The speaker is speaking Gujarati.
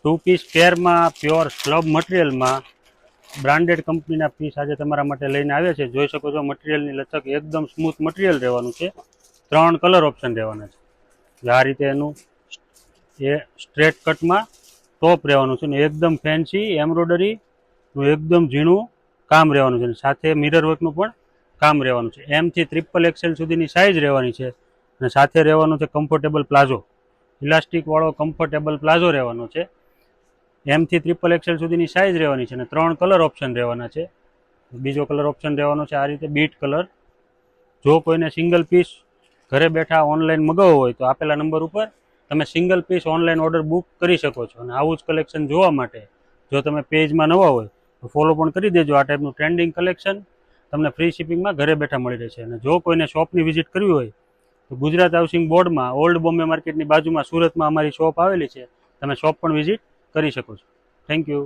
2 પીસ પેરમાં પ્યોર સ્લબ મટીરિયલમાં બ્રાન્ડેડ કંપનીના પીસ આજે તમારા માટે લઈને આવ્યા છે. જોઈ શકો છો મટીરિયલની લચક એકદમ સ્મૂથ મટીરિયલ રહેવાનું છે. 3 કલર ઓપ્શન રહેવાના છે. આ રીતે એનું એ સ્ટ્રેટ કટમાં ટોપ રહેવાનું છે ને એકદમ ફેન્સી એમ્બ્રોઇડરીનું એકદમ ઝીણું કામ રહેવાનું છે. સાથે મિરર વર્કનું પણ કામ રહેવાનું છે. M થી XXL સુધીની સાઇઝ રહેવાની છે અને સાથે રહેવાનું છે કમ્ફર્ટેબલ પ્લાઝો, ઇલાસ્ટિકવાળો કમ્ફર્ટેબલ પ્લાઝો રહેવાનો છે. M થી XXL સુધીની સાઇઝ રહેવાની છે અને 3 કલર ઓપ્શન રહેવાના છે. બીજો કલર ઓપ્શન રહેવાનો છે આ રીતે બીટ કલર. જો કોઈને સિંગલ પીસ ઘરે બેઠા ઓનલાઈન મગાવવો હોય તો આપેલા નંબર ઉપર તમે single piece online order book કરી શકો છો. અને આવું જ કલેક્શન જોવા માટે જો તમે પેજમાં નવા હોય તો ફોલો પણ કરી દેજો. આ ટાઈપનું ટ્રેન્ડિંગ કલેક્શન તમને ફ્રી શિપિંગમાં ઘરે બેઠા મળી રહેશે. અને જો કોઈને શોપની વિઝિટ કરવી હોય તો ગુજરાત હાઉસિંગ બોર્ડમાં ઓલ્ડ બોમ્બે માર્કેટની બાજુમાં સુરતમાં અમારી શોપ આવેલી છે. તમે શોપ પણ વિઝિટ કરી શકો છો. Thank you.